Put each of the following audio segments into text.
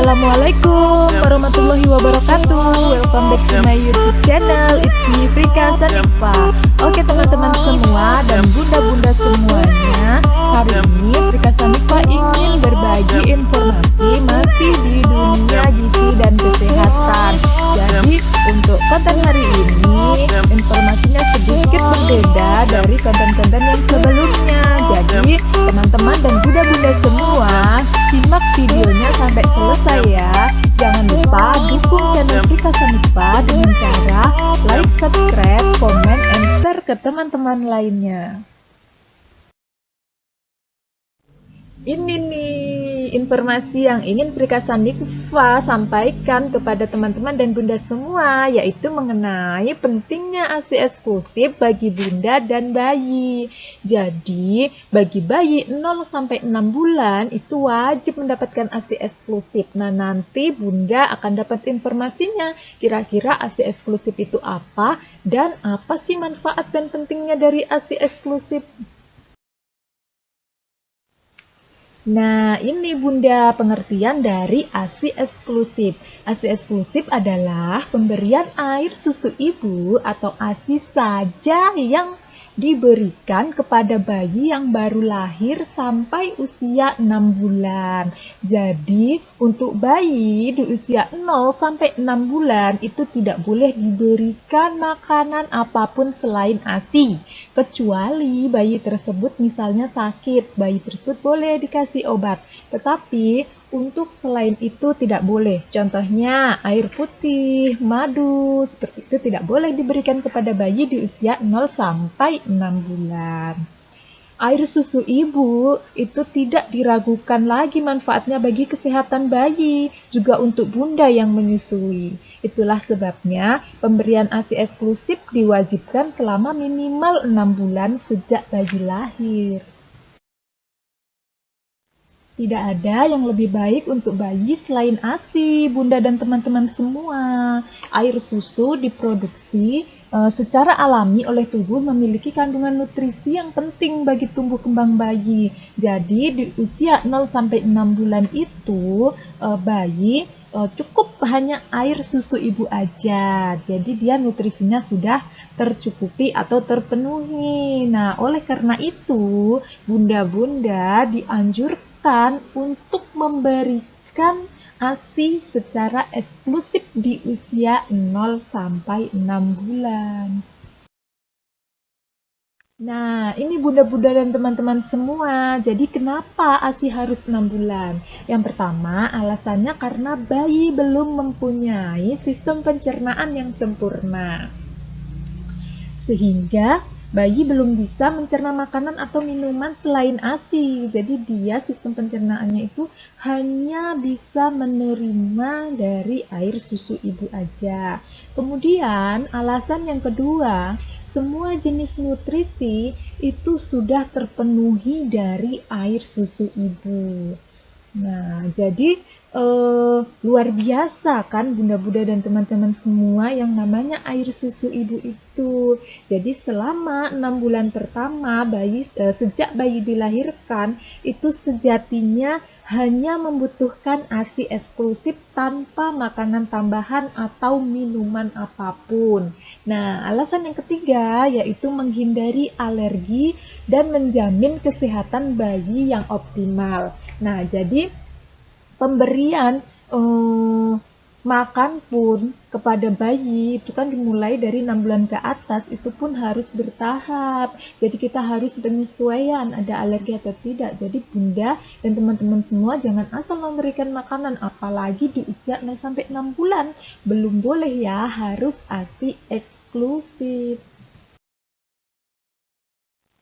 Assalamualaikum warahmatullahi wabarakatuh. Welcome back to my YouTube channel. It's me Frika Sanifa. Oke teman-teman semua dan bunda-bunda semuanya, hari ini Frika Sanifa ingin berbagi informasi masih di dunia gizi dan kesehatan. Jadi untuk konten hari ini informasinya sedikit berbeda dari konten-konten yang sebelumnya. Jadi teman-teman dan bunda-bunda semua, simak videonya sampai selesai ya. Jangan lupa dukung channel Frika Sanifa dengan cara like, subscribe, komen, and share ke teman-teman lainnya. Ini nih informasi yang ingin Frika Sanifa sampaikan kepada teman-teman dan bunda semua, yaitu mengenai pentingnya ASI eksklusif bagi bunda dan bayi. Jadi, bagi bayi 0-6 bulan itu wajib mendapatkan ASI eksklusif. Nah, nanti bunda akan dapat informasinya. Kira-kira ASI eksklusif itu apa dan apa sih manfaat dan pentingnya dari ASI eksklusif? Nah, ini bunda pengertian dari ASI eksklusif. ASI eksklusif adalah pemberian air susu ibu atau ASI saja yang diberikan kepada bayi yang baru lahir sampai usia 6 bulan. Jadi, untuk bayi di usia 0-6 bulan itu tidak boleh diberikan makanan apapun selain ASI. Kecuali bayi tersebut misalnya sakit, bayi tersebut boleh dikasih obat. Tetapi untuk selain itu tidak boleh. Contohnya air putih, madu, seperti itu tidak boleh diberikan kepada bayi di usia 0-6 bulan. Air susu ibu itu tidak diragukan lagi manfaatnya bagi kesehatan bayi, juga untuk bunda yang menyusui. Itulah sebabnya pemberian ASI eksklusif diwajibkan selama minimal 6 bulan sejak bayi lahir. Tidak ada yang lebih baik untuk bayi selain ASI, bunda dan teman-teman semua. Air susu diproduksi secara alami oleh tubuh memiliki kandungan nutrisi yang penting bagi tumbuh kembang bayi. Jadi di usia 0-6 bulan itu bayi cukup hanya air susu ibu aja. Jadi dia nutrisinya sudah tercukupi atau terpenuhi. Nah, oleh karena itu bunda-bunda dianjurkan untuk memberikan ASI secara eksklusif di usia 0-6 bulan. Nah, ini bunda-bunda dan teman-teman semua. Jadi kenapa ASI harus 6 bulan? Yang pertama, alasannya karena bayi belum mempunyai sistem pencernaan yang sempurna. Sehingga bayi belum bisa mencerna makanan atau minuman selain ASI. Jadi dia sistem pencernaannya itu hanya bisa menerima dari air susu ibu aja. Kemudian alasan yang kedua, semua jenis nutrisi itu sudah terpenuhi dari air susu ibu. Nah, jadi luar biasa kan bunda-bunda dan teman-teman semua yang namanya air susu ibu itu. Jadi selama 6 bulan pertama sejak bayi dilahirkan itu sejatinya hanya membutuhkan ASI eksklusif tanpa makanan tambahan atau minuman apapun. Nah, alasan yang ketiga yaitu menghindari alergi dan menjamin kesehatan bayi yang optimal. Nah, jadi pemberian makan pun kepada bayi itu kan dimulai dari 6 bulan ke atas, itu pun harus bertahap. Jadi kita harus penyesuaian ada alergi atau tidak. Jadi bunda dan teman-teman semua jangan asal memberikan makanan, apalagi di usia 0-6 bulan. Belum boleh ya, harus ASI eksklusif.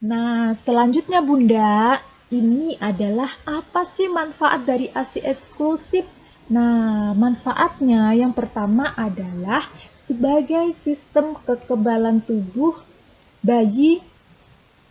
Nah, selanjutnya bunda, ini adalah apa sih manfaat dari ASI eksklusif? Nah, manfaatnya yang pertama adalah sebagai sistem kekebalan tubuh bayi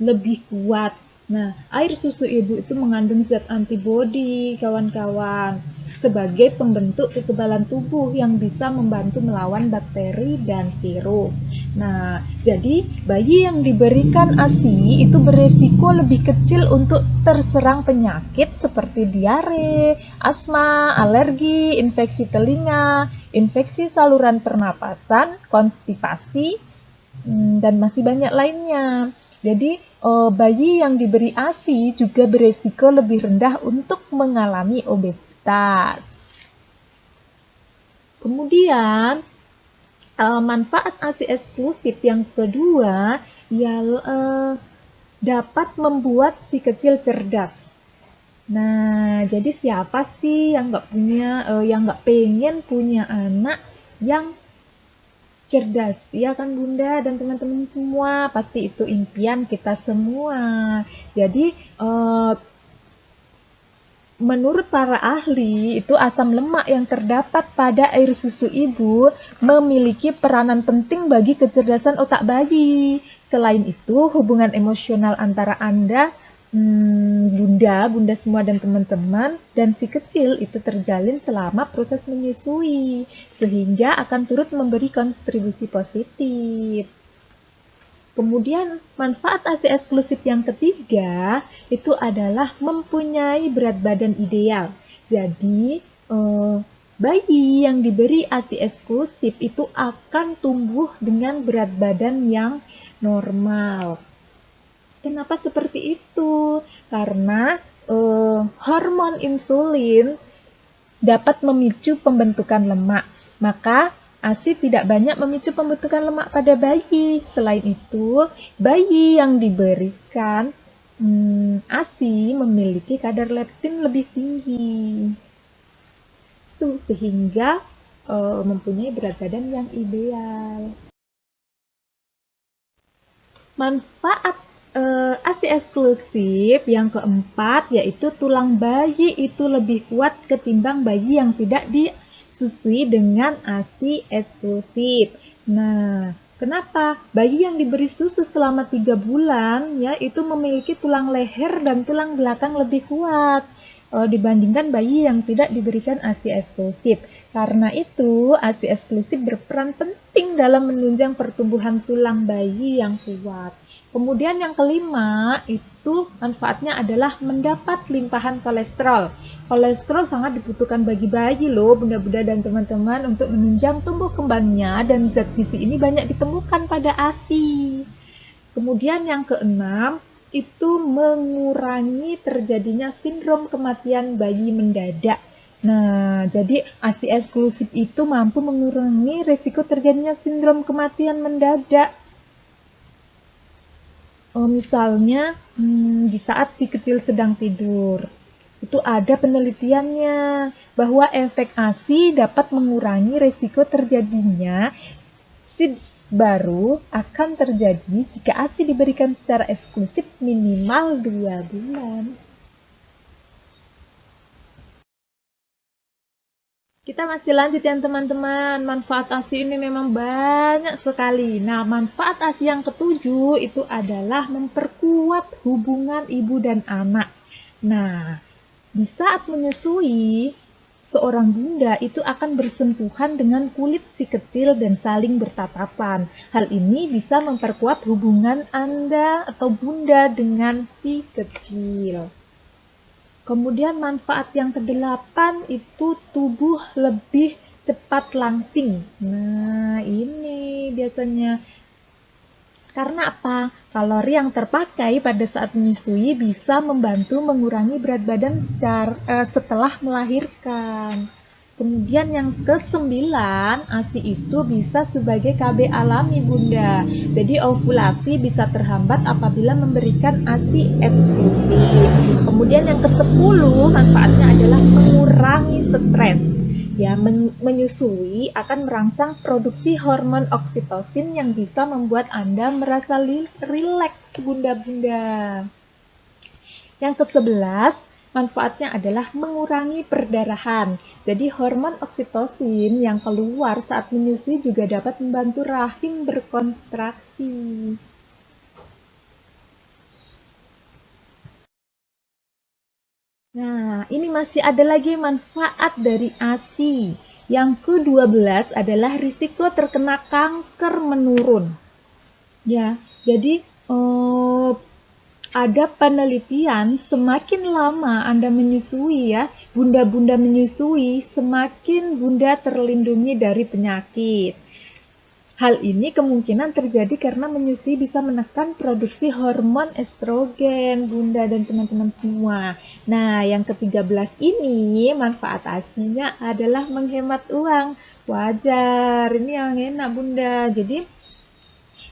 lebih kuat. Nah, air susu ibu itu mengandung zat antibodi, kawan-kawan. sebagai pembentuk kekebalan tubuh yang bisa membantu melawan bakteri dan virus. Nah, jadi bayi yang diberikan ASI itu beresiko lebih kecil untuk terserang penyakit seperti diare, asma, alergi, infeksi telinga, infeksi saluran pernapasan, konstipasi, dan masih banyak lainnya. Jadi, bayi yang diberi ASI juga beresiko lebih rendah untuk mengalami obesitas. Kemudian, manfaat ASI eksklusif yang kedua, dapat membuat si kecil cerdas. Nah, jadi siapa sih yang nggak pengen punya anak yang cerdas, ya kan Bunda dan teman-teman semua, pasti itu impian kita semua. Jadi menurut para ahli, itu asam lemak yang terdapat pada air susu ibu memiliki peranan penting bagi kecerdasan otak bayi. Selain itu, hubungan emosional antara Anda, bunda semua dan teman-teman, dan si kecil itu terjalin selama proses menyusui, sehingga akan turut memberi kontribusi positif. Kemudian manfaat ASI eksklusif yang ketiga itu adalah mempunyai berat badan ideal. Jadi bayi yang diberi ASI eksklusif itu akan tumbuh dengan berat badan yang normal. Kenapa seperti itu? Karena hormon insulin dapat memicu pembentukan lemak. Maka ASI tidak banyak memicu pembentukan lemak pada bayi. Selain itu, bayi yang diberikan ASI memiliki kadar leptin lebih tinggi. Itu sehingga mempunyai berat badan yang ideal. Manfaat ASI eksklusif yang keempat yaitu tulang bayi itu lebih kuat ketimbang bayi yang tidak disusui dengan ASI eksklusif. Nah, kenapa? Bayi yang diberi susu selama 3 bulan ya itu memiliki tulang leher dan tulang belakang lebih kuat dibandingkan bayi yang tidak diberikan ASI eksklusif. Karena itu, ASI eksklusif berperan penting dalam menunjang pertumbuhan tulang bayi yang kuat. Kemudian yang kelima, itu manfaatnya adalah mendapat limpahan kolesterol. Kolesterol sangat dibutuhkan bagi bayi loh, bunda-bunda dan teman-teman, untuk menunjang tumbuh kembangnya, dan zat gizi ini banyak ditemukan pada ASI. Kemudian yang keenam, itu mengurangi terjadinya sindrom kematian bayi mendadak. Nah, jadi ASI eksklusif itu mampu mengurangi risiko terjadinya sindrom kematian mendadak. Misalnya, di saat si kecil sedang tidur, itu ada penelitiannya bahwa efek ASI dapat mengurangi risiko terjadinya SIDS baru akan terjadi jika ASI diberikan secara eksklusif minimal 2 bulan. Kita masih lanjut ya teman-teman, manfaat ASI ini memang banyak sekali. Nah, manfaat ASI yang ketujuh itu adalah memperkuat hubungan ibu dan anak. Nah, di saat menyusui, seorang bunda itu akan bersentuhan dengan kulit si kecil dan saling bertatapan. Hal ini bisa memperkuat hubungan Anda atau bunda dengan si kecil. Kemudian manfaat yang kedelapan itu tubuh lebih cepat langsing. Nah, ini biasanya. Karena apa? Kalori yang terpakai pada saat menyusui bisa membantu mengurangi berat badan setelah melahirkan. Kemudian yang ke-9, ASI itu bisa sebagai KB alami bunda. Jadi ovulasi bisa terhambat apabila memberikan ASI eksklusif. Kemudian yang ke-10, manfaatnya adalah mengurangi stres. Ya, menyusui akan merangsang produksi hormon oksitosin yang bisa membuat Anda merasa rileks bunda-bunda. Yang ke-11, manfaatnya adalah mengurangi perdarahan. Jadi hormon oksitosin yang keluar saat menyusui juga dapat membantu rahim berkontraksi. Nah, ini masih ada lagi manfaat dari ASI. Yang ke-12 adalah risiko terkena kanker menurun. Ya, jadi ada penelitian semakin lama Anda menyusui ya, bunda-bunda menyusui, semakin bunda terlindungi dari penyakit. Hal ini kemungkinan terjadi karena menyusui bisa menekan produksi hormon estrogen, bunda dan teman-teman semua. Nah, yang ke-13 ini manfaat aslinya adalah menghemat uang. Wajar, ini yang enak bunda. Jadi,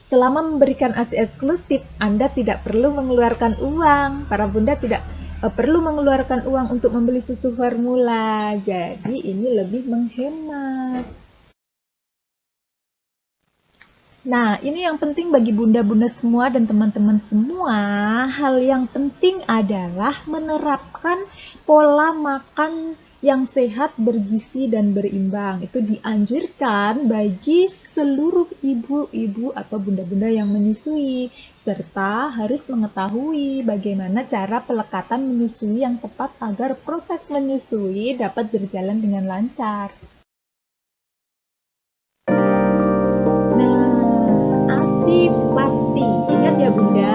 selama memberikan ASI eksklusif, Anda tidak perlu mengeluarkan uang. Para bunda tidak perlu mengeluarkan uang untuk membeli susu formula. Jadi, ini lebih menghemat. Nah, ini yang penting bagi bunda-bunda semua dan teman-teman semua. Hal yang penting adalah menerapkan pola makan yang sehat, bergizi, dan berimbang. Itu dianjurkan bagi seluruh ibu-ibu atau bunda-bunda yang menyusui, serta harus mengetahui bagaimana cara pelekatan menyusui yang tepat agar proses menyusui dapat berjalan dengan lancar. Nah, ASI pasti. Ingat ya Bunda,